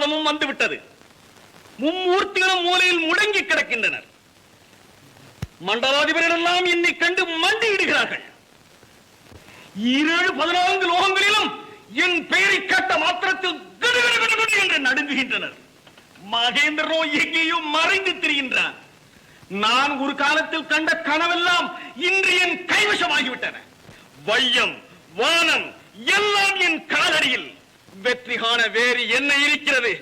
காலமும் வந்துவிட்டது. மும்மூர்த்திகளும் மூலையில் முடங்கி கிடக்கின்றனர். மண்டலாதிபர்கள் எல்லாம் என்னை கண்டு மண்டியிடுகிறார்கள். 17-14 லோகங்களிலும் என் பெயரை கேட்ட மாத்திரத்தில் என்று நடுங்குகின்றனர். மகேந்திரனோ எங்கேயும் மறைந்து திரிகின்றான். நான் ஒரு காலத்தில் கண்ட கனவெல்லாம் இன்று என் கைவசமாகிவிட்டன. வையம் வானம் எல்லாம் என் காலடியில். வெற்றி காண வேறு என்ன இருக்கிறது?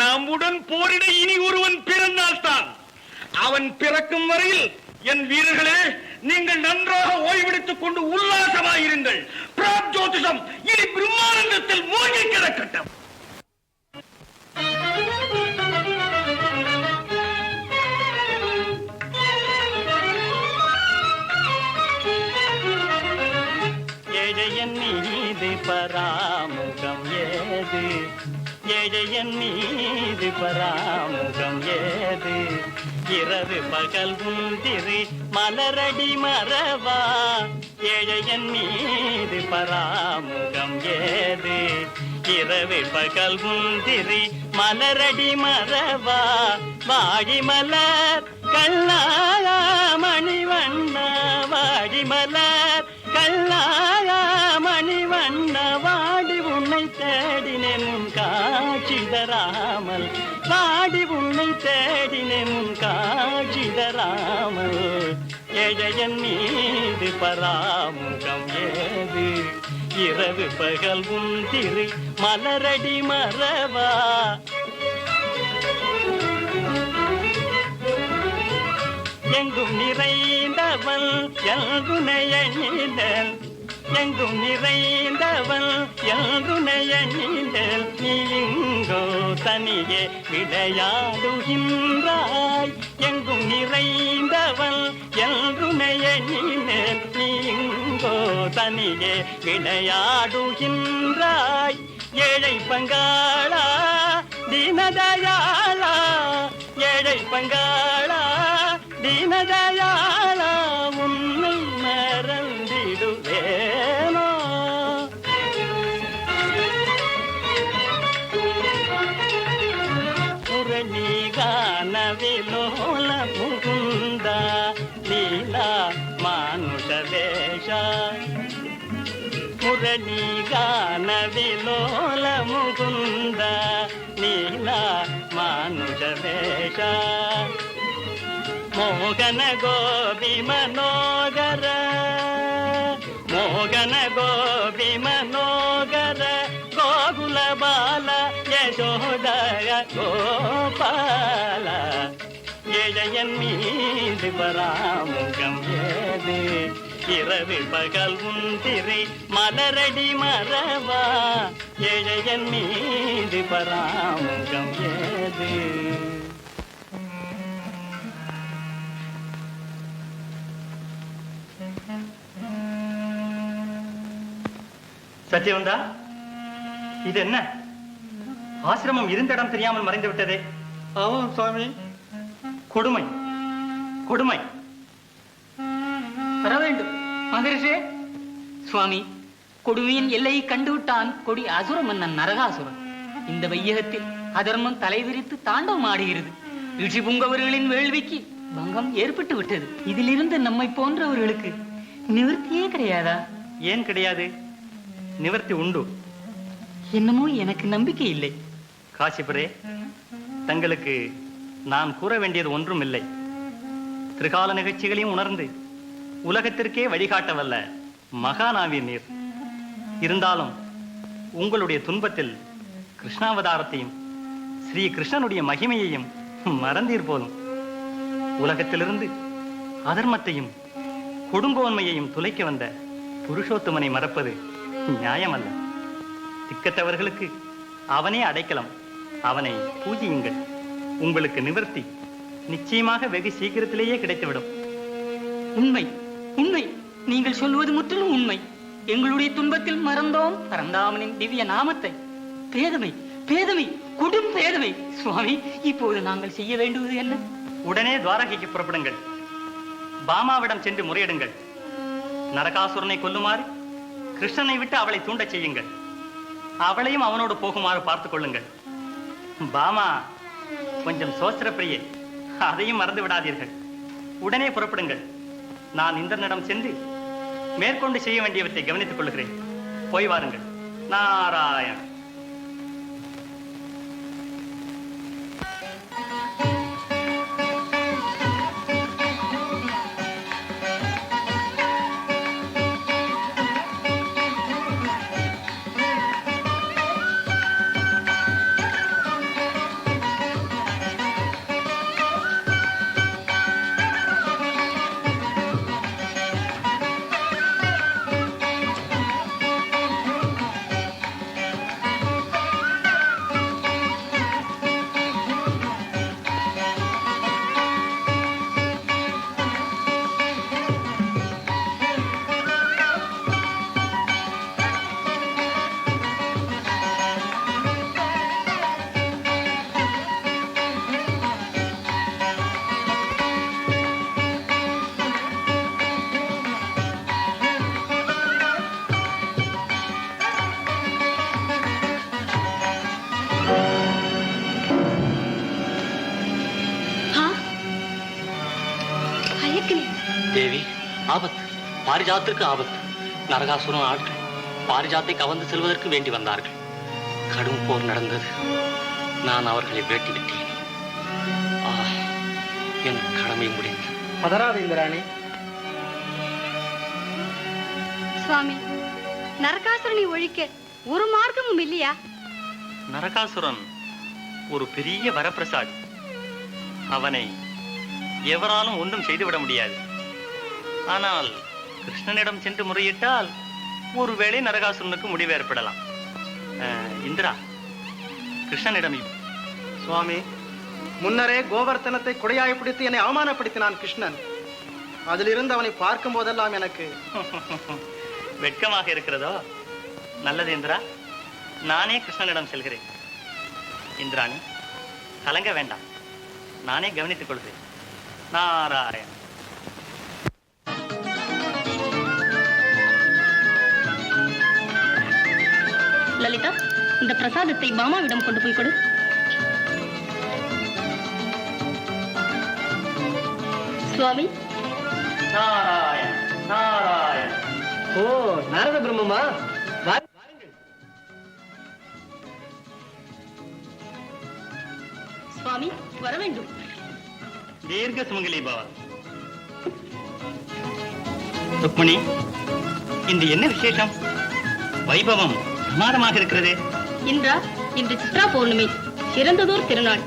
நம்முடன் போரிட இனி ஒருவன் பிறந்தால்தான். அவன் பிறக்கும் வரையில் என் வீரர்களே, நீங்கள் நன்றாக ஓய்வெடுத்துக் கொண்டு உல்லாசமாயிருங்கள். பிராப்ஜோதிஷம் இனி பிரம்மானந்தத்தில் மூழ்கி கிடக்கட்டும். ஏழையன் மீது பராமுகம் ஏது? ஏழையன் மீது பராமுகம் ஏது? இரவு பகல் முந்திரி மலரடி மறவா. ஏழையன் மீது பராமுகம் ஏது? இரவு பகல் முந்திரி மலரடி மறவா. வாடி மலர் கல்லாயா மணிவண்ணா, வாடி மலர் கல்லாயா மணிவண்ணா. வாடி உன்னை தேடினேன் உன் காட்சி தராமல், வாடி உன்னை தேடினேன் உன் காட்சி தராமல். ஏழையன் மீது பராமுகம் ஏது? இரவு பகல் முந்திரி மலரடி மறவா. எங்கும் நிறைந்தவள் எல்குணையணிதல், எங்கும் நிறைந்தவள் எல்குணையணிதல். நீ இங்கோ தனியே விளையாடுகின்றாய். எங்கும் நிறைந்தவள் எல்குணையணிதல். நீ இங்கோ தனியே விளையாடுகின்றாய். ஏழை பங்காளா தீனதயாளா, ஏழை பங்காளா தீனதயாளா, உன்னை மறந்திடுவேனோ? முரளி கான விலோல முகுந்த லீலா மானுஷ வேஷ. முரளி கான விலோல முகுந்த லீலா மானுஷ வேஷ. மோகன கோபி மனோகர, மோகன கோபி மனோகர. கோகுல பால யசோதர கோபால. ஏழையன் மீது பராமுகம் ஏது? இரவு பகல் முந்திரி மலரடி மறவா. ஏழையன் மீது பராமுகம் ஏது? சத்தியவந்தா, இது என்ன? ஆசிரமம் இருந்த இடம் தெரியாமல் மறைந்து விட்டதே. ஆமாம் சுவாமி. கொடுமை, கொடுமை. வர வேண்டும் மகரிஷே. சுவாமி, கொடுமையின் எல்லையை கண்டுவிட்டான் கொடி அசுர மன்னன் நரகாசுரன். இந்த வையகத்தில் அதர்மம் தலைவிரித்து தாண்டவம் ஆடுகிறது. ரிஷி புங்கவர்களின் வேள்விக்கு பங்கம் ஏற்பட்டு விட்டது. இதிலிருந்து நம்மை போன்றவர்களுக்கு நிவர்த்தியே கிடையாதா? ஏன் கிடையாது? நிவர்த்தி உண்டு. என்னமோ எனக்கு நம்பிக்கை இல்லை. காசிபரே, தங்களுக்கு நான் கூற வேண்டியது ஒன்றும் இல்லை. திரிகால நிகழ்ச்சிகளையும் உணர்ந்து உலகத்திற்கே வழிகாட்டவல்ல மகாநாவி நீர். இருந்தாலும் உங்களுடைய துன்பத்தில் கிருஷ்ணாவதாரத்தையும் ஸ்ரீ கிருஷ்ணனுடைய மகிமையையும் மறந்தீர் போதும். உலகத்திலிருந்து அதர்மத்தையும் கொடுங்கோன்மையையும் துளைக்க வந்த புருஷோத்தமனை மறப்பது நியாயமல்ல. திக்கற்றவர்களுக்கு அவனே அடைக்கலம். அவனை பூஜியுங்கள். உங்களுக்கு நிவர்த்தி நிச்சயமாக வெகு சீக்கிரத்திலேயே கிடைத்துவிடும். உண்மை, உண்மை. நீங்கள் சொல்வது முற்றிலும் உண்மை. எங்களுடைய துன்பத்தில் மறந்தோம் பரந்தாமனின் திவ்ய நாமத்தை. பேதமை, பேதமை, கொடும் பேதமை. சுவாமி, இப்போது நாங்கள் செய்ய வேண்டுவது என்ன? உடனே துவாரகைக்கு புறப்படுங்கள். பாமாவிடம் சென்று முறையிடுங்கள். நரகாசுரனை கொல்லுமாறு கிருஷ்ணனை விட்டு அவளை தூண்டச் செய்யுங்கள். அவளையும் அவனோடு போகுமாறு பார்த்துக் கொள்ளுங்கள். பாமா கொஞ்சம் சோஸ்திரப்பிரியே, அதையும் மறந்து விடாதீர்கள். உடனே புறப்படுங்கள். நான் இந்திரனிடம் சென்று மேற்கொண்டு செய்ய வேண்டியவற்றை கவனித்துக் கொள்கிறேன். போய் வாருங்கள். நாராயண். தேவி, ஆபத்து, பாரிஜாத்திற்கு ஆபத்து. நரகாசுரன் ஆட்கள் பாரிஜாத்தை கவர்ந்து செல்வதற்கு வேண்டி வந்தார்கள். கடும் போர் நடந்தது. நான் அவர்களை வேட்டி விட்டேன். என் கடமை முடிந்தது. பதறாத இந்திராணி. சுவாமி, நரகாசுரனை ஒழிக்க ஒரு மார்க்கமும் இல்லையா? நரகாசுரன் ஒரு பெரிய வரப்பிரசாதி. அவனை எவராலும் ஒன்றும் செய்துவிட முடியாது. ஆனால் கிருஷ்ணனிடம் சென்று முறையிட்டால் ஒருவேளை நரகாசுரனுக்கு முடிவு ஏற்படலாம். இந்திரா, கிருஷ்ணனிடம். சுவாமி, முன்னரே கோவர்த்தனத்தை கொடையாய் பிடித்து என்னை அவமானப்படுத்தினான் கிருஷ்ணன். அதிலிருந்து அவனை பார்க்கும் போதெல்லாம் எனக்கு வெட்கமாக இருக்கிறதோ? நல்லது இந்திரா, நானே கிருஷ்ணனிடம் செல்கிறேன். இந்திராணி, கலங்க வேண்டாம், நானே கவனித்துக் கொள்கிறேன். நாராயண். லலிதா, இந்த பிரசாதத்தை பாமாவிடம் கொண்டு போய் கொடு. சுவாமி. நாராயண், நாராயண். ஓ, நாரத பிரம்மமா? சுவாமி, வர வேண்டும். தீர்க்க சுமங்கலி பவா. ருக்மணி, இந்த என்ன விசேஷம்? வைபவம் பிரமாதமாக இருக்கிறது. இந்திரா, இன்று சித்ரா பௌர்ணமி, சிறந்ததோர் திருநாள்.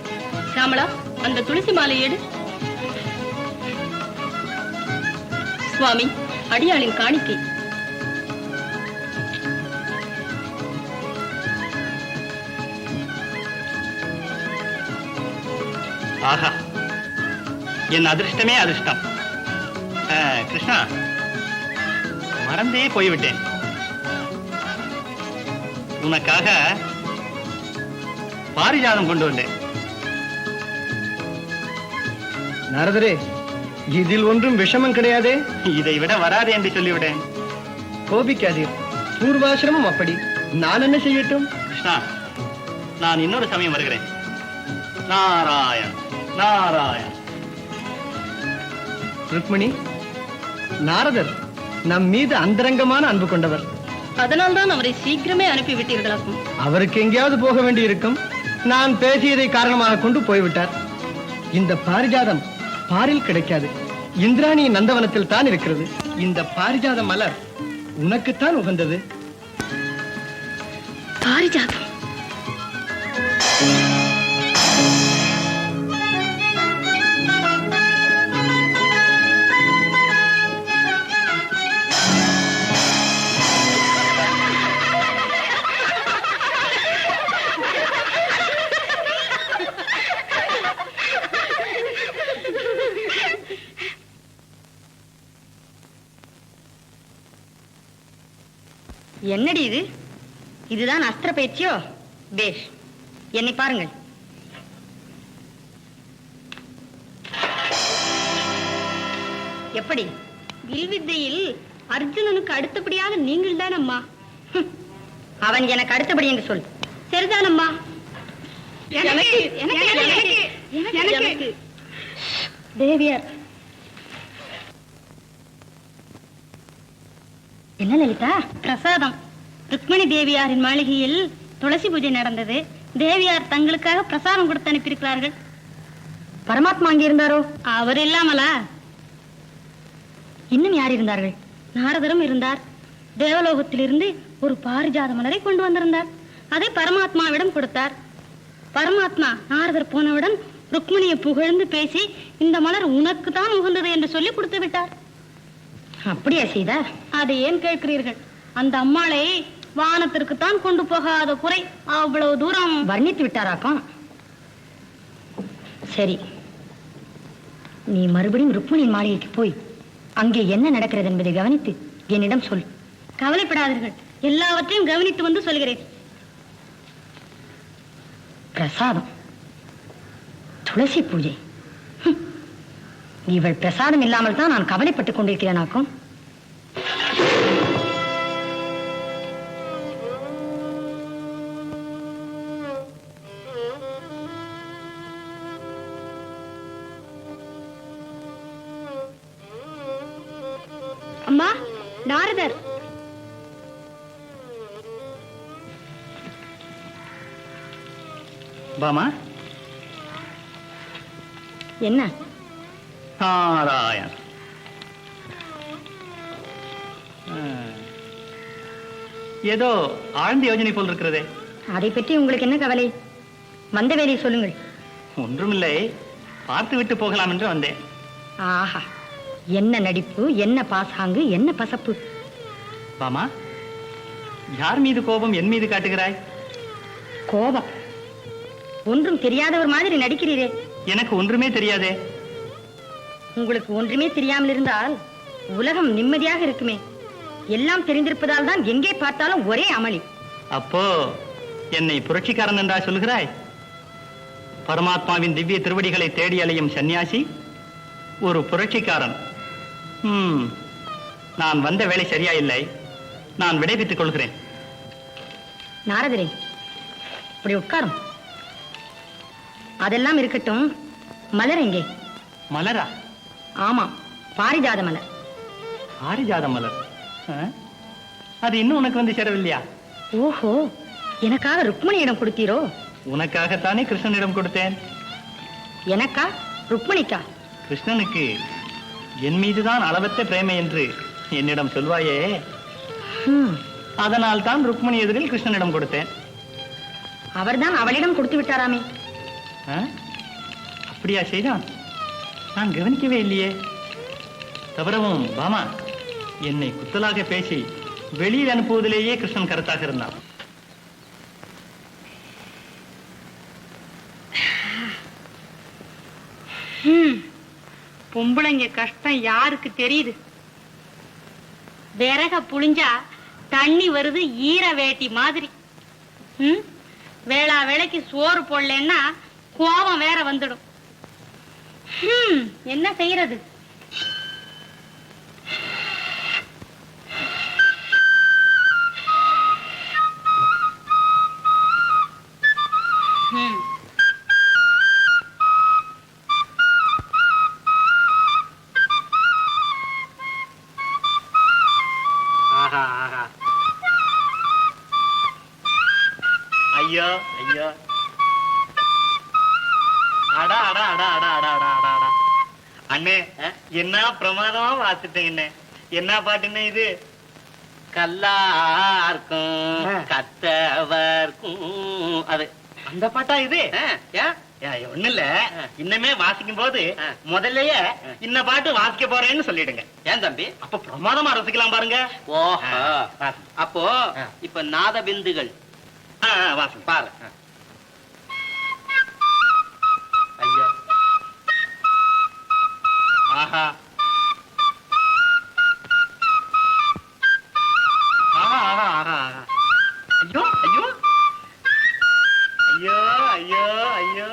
சாமளா, அந்த துளசி மாலை எடு. சுவாமி, அடியாளின் காணிக்கை. ஆஹா, என் அதிர்ஷ்டமே அதிர்ஷ்டம். கிருஷ்ணா, மறந்தே போய்விட்டேன். உனக்காக பாரிஜாதம் கொண்டு வந்தேன். நாரதரே, இதில் ஒன்றும் விஷமம் கிடையாதே. இதை விட வராது என்று சொல்லிவிட்டேன். கோபிக்காதீர், பூர்வாசிரமம் அப்படி. நான் என்ன செய்யட்டும்? கிருஷ்ணா, நான் இன்னொரு சமயம் வருகிறேன். நாராயண், நாராயண். ருக்மிணி, நாரதர் நம் மீது அந்தரங்கமான அன்பு கொண்டவர். அதனால்தான் அவரை சீக்கிரமே அனுப்பிவிட்டீர்களாக்கும். அவருக்கு எங்கேயாவது போக வேண்டி இருக்கும். நான் பேசியதை காரணமாக கொண்டு போய்விட்டார். இந்த பாரிஜாதம் பாரில் கிடைக்காது. இந்திராணி நந்தவனத்தில் தான் இருக்கிறது. இந்த பாரிஜாத மலர் உனக்குத்தான் உகந்தது. பாரிஜாதம். என்னடி இது? இதுதான் அஸ்திர பயிற்சியோ? பேஷ், என்னை பாருங்கள். எப்படி? வில்வித்தையில் அர்ஜுனனுக்கு அடுத்தபடியாக நீங்கள் தான் அம்மா. அவன் எனக்கு அடுத்தபடி என்று சொல். சரிதானம்மா. எனக்கு தேவியார். என்ன லலிதா? பிரசாதம். ருக்மிணி தேவியாரின் மாளிகையில் துளசி பூஜை நடந்தது. தேவியார் தங்களுக்காக பிரசாதம் கொடுத்து அனுப்பியிருக்கிறார்கள். பரமாத்மா அங்கே இருந்தாரோ? அவர் இல்லாமலா? இன்னும் யார் இருந்தார்கள்? நாரதரும் இருந்தார். தேவலோகத்திலிருந்து ஒரு பாரிஜாத மலரை கொண்டு வந்திருந்தார். அதை பரமாத்மாவிடம் கொடுத்தார். பரமாத்மா நாரதர் போனவுடன் ருக்மிணியை புகழ்ந்து பேசி இந்த மலர் உனக்கு தான் உகந்தது என்று சொல்லி கொடுத்து விட்டார். அப்படியா செய்தா? அதை ஏன் கேட்கிறீர்கள்? அந்த அம்மாளை வானத்திற்கு தான் கொண்டு போகாத குறை அவ்வளவு தூரம் வர்ணித்து விட்டாராக்கும். சரி, நீ மறுபடியும் ருக்மிணியின் மாளிகைக்கு போய் அங்கே என்ன நடக்கிறது என்பதை கவனித்து என்னிடம் சொல். கவலைப்படாதீர்கள், எல்லாவற்றையும் கவனித்து வந்து சொல்கிறேன். பிரசாதம், துளசி பூஜை. இவள் பிரசாதம் இல்லாமல் தான் நான் கவலைப்பட்டுக் கொண்டிருக்கிறேனாக்கும். அம்மா, நாரதர். பாமா, என்ன? நாராயண். ஏதோ ஆழ்ந்த யோஜனை போல் இருக்கிறதே. அதை பற்றி உங்களுக்கு என்ன கவலை? வந்த வேலையை சொல்லுங்கள். ஒன்றுமில்லை, பார்த்து விட்டு போகலாம் என்று வந்தேன். ஆஹா, என்ன நடிப்பு, என்ன பாசாங்கு, என்ன பசப்பு. பாமா, யார் மீது கோபம் என் மீது காட்டுகிறாய்? கோபம்? ஒன்றும் தெரியாதவர் மாதிரி நடிக்கிறீரே. எனக்கு ஒன்றுமே தெரியாதே. உங்களுக்கு ஒன்றுமே தெரியாமல் இருந்தால் உலகம் நிம்மதியாக இருக்குமே. எல்லாம் தெரிந்திருப்பதால் தான் எங்கே பார்த்தாலும் ஒரே அமளி. அப்போ என்னை புரட்சிக்காரன் என்றா சொல்கிறாய்? பரமாத்மாவின் திவ்ய திருவடிகளை தேடி அலையும் சன்னியாசி ஒரு புரட்சிக்காரன். நான் வந்த வேலை சரியா இல்லை. நான் விடைபெற்றுக் கொள்கிறேன். நாரதரே, இப்படி உட்காரும். அதெல்லாம் இருக்கட்டும், மலர் எங்கே? மலரா? ஆமா, பாரிஜாத மலர். பாரிஜாத மலர்? அது இன்னும் உனக்கு வந்து சேரவில்லையா? ஓஹோ, எனக்காக ருக்மிணியிடம் கொடுத்தீரோ? உனக்காகத்தானே கிருஷ்ணனிடம் கொடுத்தேன். எனக்கா, ருக்மிணிக்கா? கிருஷ்ணனுக்கு என் மீதுதான் அளவற்ற பிரேமை என்று என்னிடம் சொல்வாயே, அதனால் தான் ருக்மிணி எதிரில் கிருஷ்ணனிடம் கொடுத்தேன். அவர்தான் அவளிடம் கொடுத்து விட்டாராமே. அப்படியா செய்தான்? நான் கவனிக்கவே இல்லையே. தவறவும் பாமா, என்னை குத்தலாக பேசி வெளியில் அனுப்புவதிலேயே கிருஷ்ணன் கருத்தாக இருந்தான். பொம்பளைங்க கஷ்டம் யாருக்கு தெரியுது? விறக புளிஞ்சா தண்ணி வருது ஈர வேட்டி மாதிரி. வேளா வேளைக்கு சோறு போடலன்னா கோபம் வேற வந்துடும். என்ன செய்யறது? ஐயோ ஐயோ, அடா அடா அடா அடா அடா அடா அடா அடா. அண்ணே, என்ன பிரமாதமா வாசிட்டீங்க. என்ன பாட்டுன்னு இது? கல்லார்க்கும் கத்தவர்க்கும். அது அந்த பாட்டா இது? ஒண்ணு இல்ல, இன்னமே வாசிக்கும் போது முதல்லயே இந்த பாட்டு வாசிக்க போறேன்னு சொல்லிடுங்க. ஏன் தம்பி? அப்ப பிரமாதமா ரசிக்கலாம் பாருங்க. ஓஹோ, அப்போ இப்ப நாத பிந்துகள் வாசம் பாரு. ஐயோ, ஆஹா ஆஹா ஆஹா ஆஹா. ஐயோ ஐயோ ஐயோ ஐயோ ஐயோ,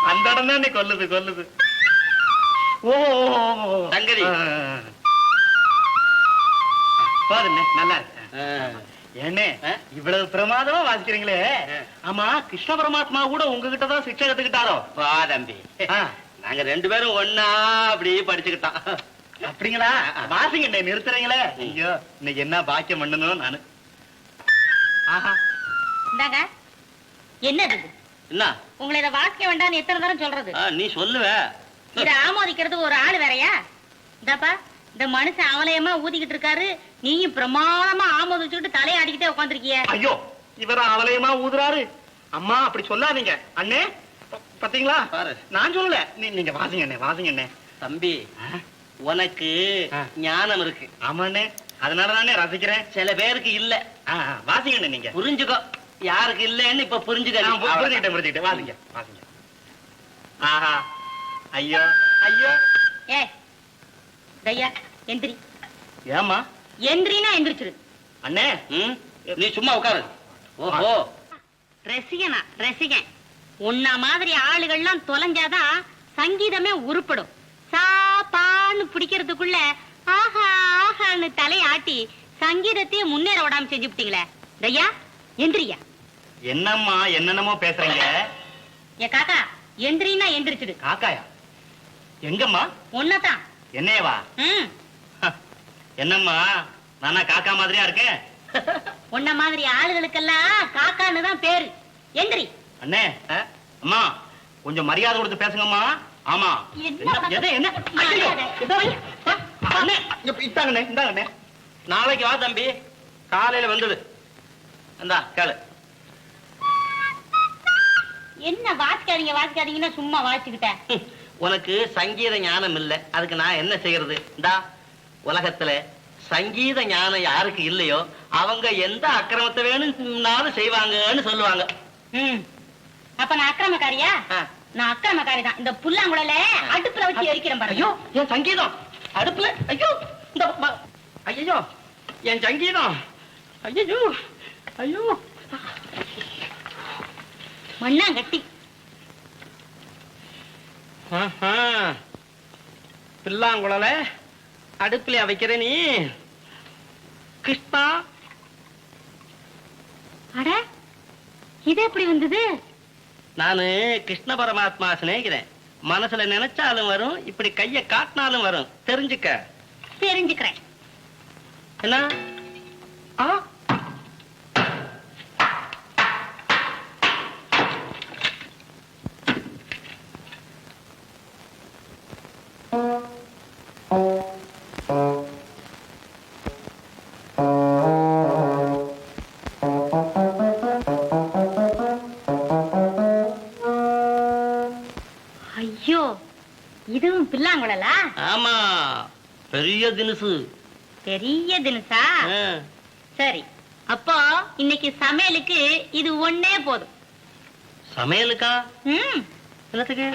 அந்த இடம் தான் கொல்லுது கொல்லுது. ஓ சங்கரி, போதுண்ணே நல்லா இருக்கு. ஏண்ணே இவ்வளவு பிரமாதமா வாசிக்கிறீங்களே, ஆமா கிருஷ்ண பரமாத்மா கூட உங்ககிட்ட தான் சிக்ஷை கத்துக்கிட்டாரோ? வா தம்பி, நாங்க 2 பேரும் ஒன்னா அப்படி படிச்சுக்கிட்டோம். அப்படிங்களா? வாசிங்கண்ணே, நிறுத்துறீங்களே. ஐயோ இன்னைக்கு என்ன பாக்கியம் பண்ணணும் நானு. ஆஹா, இந்தாங்க. என்னது இது? என்ன உங்களை இதை வாசிக்க வேண்டாம்னு எத்தனை தரம் சொல்றது? நீ சொல்லுவ. இதை ஆமோதிக்கிறது ஒரு ஆள் வேறையா? இந்தாப்பா, இந்த மனுஷன் அவலயமா ஊதிக்கிட்டு இருக்காரு, நீயும் பிரமாதமா ஆமோதிச்சுக்கிட்டு தலையாடிக்கிட்டே உட்காந்துருக்கிய. ஐயோ இவர அவலயமா ஊதுறாரு. அம்மா அப்படி சொல்லாதீங்க அண்ணே. பாத்தீங்களா, நான் சொல்லல. நீங்க வாசிங்க அண்ணே, வாசிங்க அண்ணே. தம்பி, உனக்கு ஞானம் இருக்கு. ஆமாண்ணே, அதனால தானே ரசிக்கிறேன். சில பேருக்கு இல்ல. வாசிங்க அண்ணே, நீங்க புரிஞ்சுக்கோ. யாருக்கு இல்லன்னு இப்ப புரிஞ்சுக்கிட்டேன். புரிஞ்சுக்கிட்டேன். வாசிங்க வாசிங்க. ஆஹா, ஐயோ ஐயோ. ஏ தையா, எந்திரி. ஏமா எந்திரினா எந்திரிச்சிரு. அண்ணே, நீ சும்மா உட்காரு. ஓஹோ, ரசிகனா ரசிகன். உன்ன மாதிரி ஆளுகள்லாம் தொலைஞ்சாதான் சங்கீதமே உருப்படும். சா பான்னு பிடிக்கிறதுக்குள்ள ஆஹா ஆஹான்னு தலையாட்டி சங்கீதத்தையே முன்னேற விடாம செஞ்சு விட்டீங்களே. தையா, எந்திரியா. என்னம்மா என்னென்னமோ பேசுறீங்க? ஏ காக்கா, எந்திரினா எந்திரிச்சிடு. காக்காயா? எங்கம்மா? ஒன்னதான். என்னேவா? என்னம்மா நானா காக்கா மாதிரியா இருக்கேன்? உன்ன மாதிரி ஆளுகளுக்கெல்லாம் காக்கான்னு தான் பேரு. எந்திரி. அண்ணே, அம்மா கொஞ்சம் மரியாதை கொடுத்து பேசுங்கம்மா. ஆமா. என்ன? இந்தாங்கண்ணே, இந்தாங்கண்ணே. நாளைக்கு வா தம்பி, காலையில வந்துடு. இந்தா கேளு. என்ன வாசிக்காதீங்க வாசிக்காதீங்கன்னா சும்மா வாசிச்சுக்கிட்டேன். உனக்கு சங்கீத ஞானம் இல்ல, அதுக்கு நான் என்ன செய்யறது? இந்தா, உலகத்துல சங்கீத ஞானம் யாருக்கு இல்லையோ அவங்க எந்த அக்கிரமத்தை வேணும்னாலும் செய்வாங்கன்னு சொல்லுவாங்க. அப்ப நான் அக்கிரமக்காரியா? நான் அக்கிரமக்காரி தான். இந்த புல்லாங்குழல அடுப்புல வச்சு எரிக்கிறேன் பாரு. ஐயோ, என் சங்கீதம் அடுப்புல. ஐயோ, இந்த ஐயோ என் சங்கீதம். ஐயோ ஐயோ, மண்ணாங்கட்டி. பில்லாங்குழல அடுப்புல வைக்கிற நீ. கிருஷ்ணா. அட, இது எப்படி வந்தது? நானு கிருஷ்ண பரமாத்மா சிநேகிதன். மனசுல நினைச்சாலும் வரும், இப்படி கைய காட்டினாலும் வரும். தெரிஞ்சுக்க. தெரிஞ்சுக்கிறேன். என்ன? ஐயோ, இதுவும் பில்லாங்குழலா? ஆமா, பெரிய தினுசு. பெரிய தினுசா? சரி, அப்போ இன்னைக்கு சமையலுக்கு இது ஒண்ணே போதும். சமையலுக்கா? என்னத்துக்கு?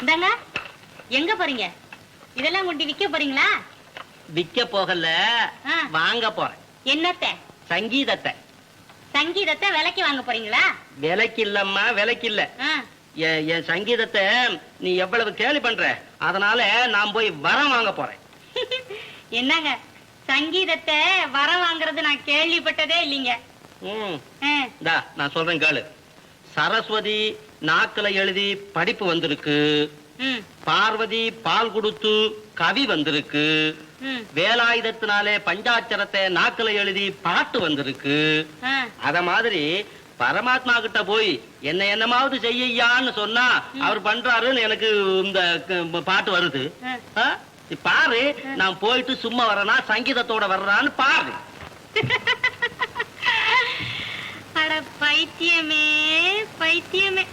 இந்தாங்க. எங்க போறீங்க? இதெல்லாம் கொண்டு விக்க போறீங்களா? விக்க போகல, வாங்க போறேன். என்னத்த? சங்கீதத்தை. சங்கீதத்தை விலைக்கு வாங்க போறீங்களா? விலைக்கு இல்லம்மா, விலைக்கு இல்ல. என் சங்கீதத்தை நீ எவ்வளவு கேலி பண்ற, அதனால நான் போய் வரம் வாங்க போறேன். என்னங்க, சங்கீதத்தை வரம் வாங்குறது நான் கேள்விப்பட்டதே இல்லைங்க. நான் சொல்றேன் கேளு. சரஸ்வதி நாக்குல எழுதி படிப்பு வந்திருக்கு. பார்வதி பால் கொடுத்து கவி வந்திருக்கு. வேலாயுதத்தினாலே பஞ்சாட்சரத்தை நாக்குல எழுதி பாட்டு வந்திருக்கு. அத மாதிரி பரமாத்மா கிட்ட போய் என்னமாவது செய்யான்னு சொன்னா அவர் பண்றாருன்னு எனக்கு இந்த பாட்டு வருது. பாரு, நான் போயிட்டு சும்மா வரனா சங்கீதத்தோட வர்றான்னு பாரு. அட பைத்தியமே பைத்தியமே.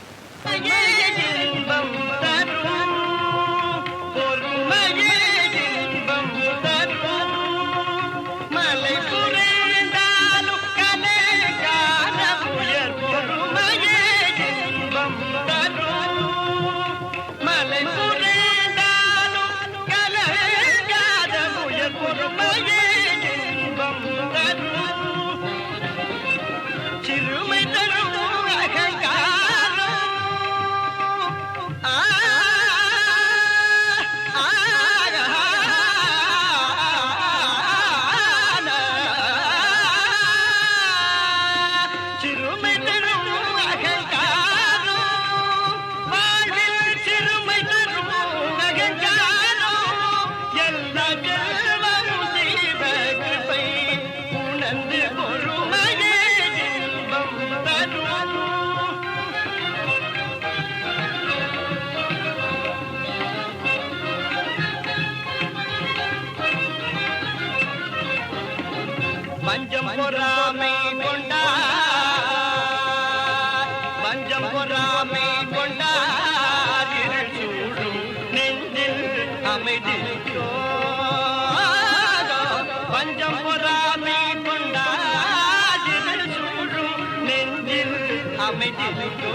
அமைதியோ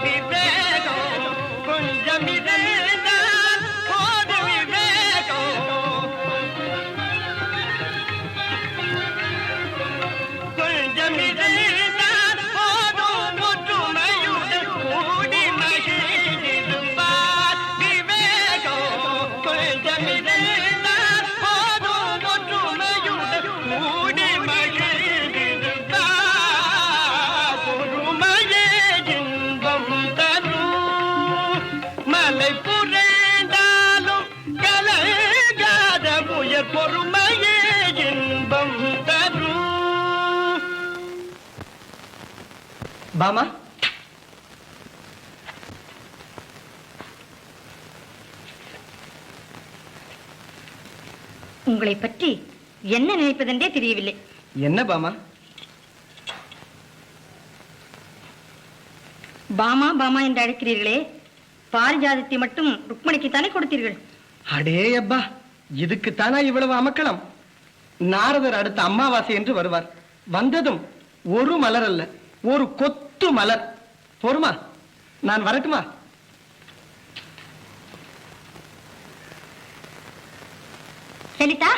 விவேகம் கொஞ்சம் இருந்தால் போது விவேகம் கொஞ்சம் இருந்தால் போதும் ஒற்றுமையுடன் கூடி மகிழ்ந்திருப்பார் விவேகம் கொஞ்சம் இருந்தால் போதும் ஒற்றுமையுடன் கூடி மகிழ்ந்திருப்பார் பொறுமையே இன்பம் தரும் மலை புரண்டாலும் கலங்காத முயற் பொறுமையே இன்பம் தரும். பாமா, உங்களை பற்றி என்ன நினைப்பதென்றே தெரியவில்லை. என்ன பாமா? பாமா பாமா என்று அழைக்கிறீர்களே, பாரிஜாதத்தை மட்டும் ருக்மணிக்குத்தானே கொடுத்தீர்கள்? அடே அப்பா, இதுக்குத்தானா இவ்வளவு அமக்களம்? நாரதர் அடுத்த அமாவாசை என்று வருவார். வந்ததும் ஒரு மலர் அல்ல, ஒரு கொத்து மலர். பொறுமா, நான் வரட்டுமா? லலிதா,